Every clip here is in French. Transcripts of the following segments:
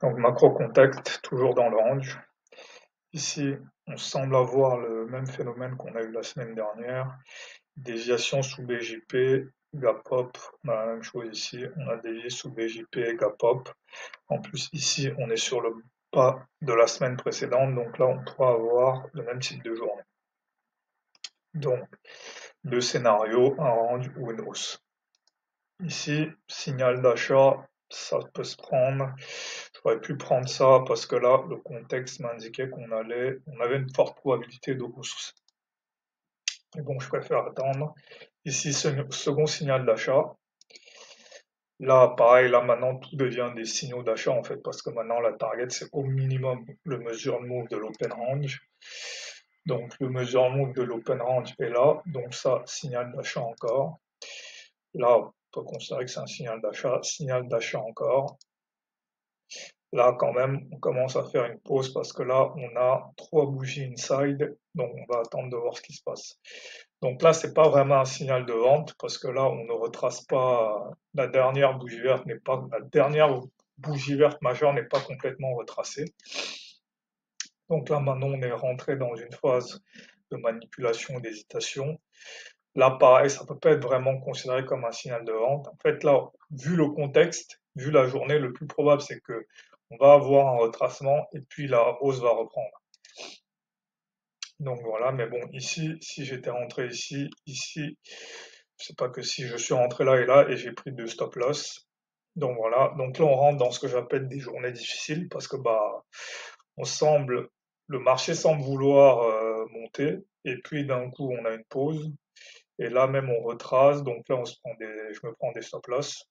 Donc macro contexte, toujours dans le range. Ici, on semble avoir le même phénomène qu'on a eu la semaine dernière. Déviation sous BJP, gap-up, on a la même chose ici. On a dévié sous BJP, gap-up. En plus, ici, on est sur le bas de la semaine précédente. Donc là, on pourra avoir le même type de journée. Donc, deux scénarios, un range ou une hausse. Ici, signal d'achat, ça peut se prendre. J'aurais pu prendre ça parce que là, le contexte m'indiquait on avait une forte probabilité de hausse. Mais bon, je préfère attendre. Ici, second signal d'achat. Là, pareil, là maintenant, tout devient des signaux d'achat en fait, parce que maintenant, la target, c'est au minimum le measure move de l'open range. Donc, le measure move de l'open range est là. Donc, ça, signal d'achat encore. Là, on peut considérer que c'est un signal d'achat encore. Là, quand même, on commence à faire une pause parce que là, on a trois bougies inside, donc on va attendre de voir ce qui se passe. Donc là, c'est pas vraiment un signal de vente parce que là, on ne retrace pas la dernière bougie verte la dernière bougie verte majeure n'est pas complètement retracée. Donc là, maintenant, on est rentré dans une phase de manipulation et d'hésitation. Là, pareil, ça peut pas être vraiment considéré comme un signal de vente. En fait, là, vu le contexte, vu la journée, le plus probable, c'est que on va avoir un retracement et puis la hausse va reprendre. Donc voilà, mais bon, ici, si j'étais rentré ici, c'est pas que si je suis rentré là et j'ai pris deux stop loss. Donc voilà, donc là on rentre dans ce que j'appelle des journées difficiles parce que le marché semble vouloir monter et puis d'un coup on a une pause et là même on retrace, donc là je me prends des stop loss.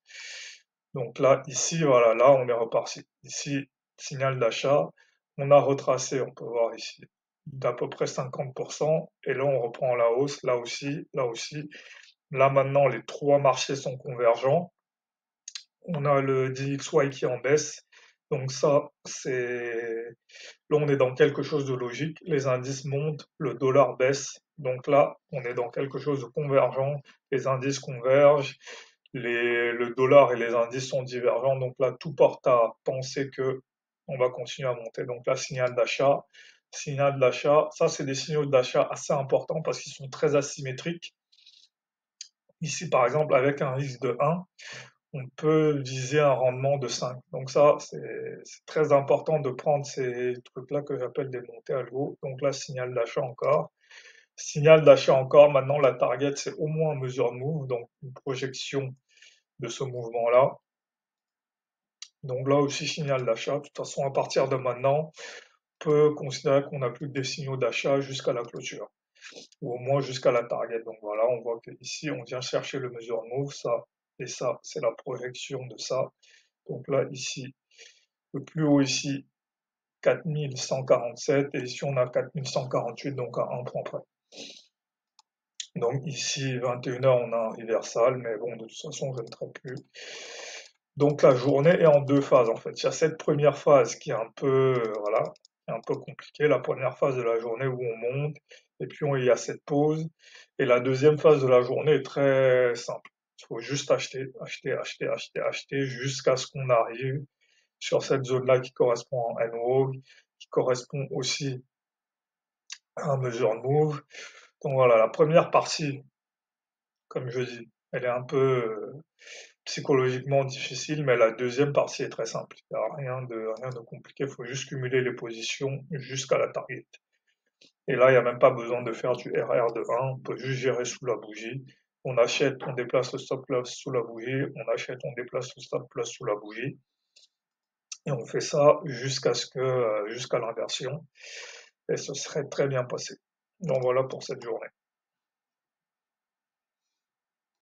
Donc là, ici, voilà, là on est reparti. Ici, signal d'achat, on a retracé, on peut voir ici, d'à peu près 50%, et là on reprend la hausse, là aussi, là aussi. Là maintenant, les trois marchés sont convergents. On a le DXY qui est en baisse. Donc ça, là on est dans quelque chose de logique. Les indices montent, le dollar baisse. Donc là, on est dans quelque chose de convergent. Les indices convergent, le dollar et les indices sont divergents. Donc là, tout porte à penser que on va continuer à monter. Donc là, signal d'achat, signal de l'achat. Ça, c'est des signaux d'achat assez importants parce qu'ils sont très asymétriques. Ici, par exemple, avec un risque de 1, on peut viser un rendement de 5. Donc ça, c'est très important de prendre ces trucs-là que j'appelle des montées algo. Donc là, signal d'achat encore. Signal d'achat encore. Maintenant, la target, c'est au moins un mesure de move, donc une projection de ce mouvement-là. Donc là aussi, signal d'achat. De toute façon, à partir de maintenant, on peut considérer qu'on n'a plus que des signaux d'achat jusqu'à la clôture, ou au moins jusqu'à la target. Donc voilà, on voit que ici, on vient chercher le mesure de move, ça, et ça, c'est la projection de ça. Donc là, ici, le plus haut ici, 4147, et ici on a 4148, donc à un point près. Donc ici, 21h, on a un reversal, mais bon, de toute façon, je ne traite plus. Donc la journée est en deux phases en fait. Il y a cette première phase qui est un peu, voilà, un peu compliquée, la première phase de la journée où on monte, et puis il y a cette pause. Et la deuxième phase de la journée est très simple. Il faut juste acheter, acheter, acheter, acheter, acheter, jusqu'à ce qu'on arrive sur cette zone-là qui correspond en N-Walk, qui correspond aussi à un mesure move. Donc voilà, la première partie, comme je dis, elle est un peu psychologiquement difficile, mais la deuxième partie est très simple. Il n'y a rien de compliqué, il faut juste cumuler les positions jusqu'à la target. Et là, il n'y a même pas besoin de faire du RR de 1, on peut juste gérer sous la bougie. On achète, on déplace le stop loss sous la bougie, on achète, on déplace le stop loss sous la bougie. Et on fait ça jusqu'à l'inversion. Et ce serait très bien passé. Donc voilà pour cette journée.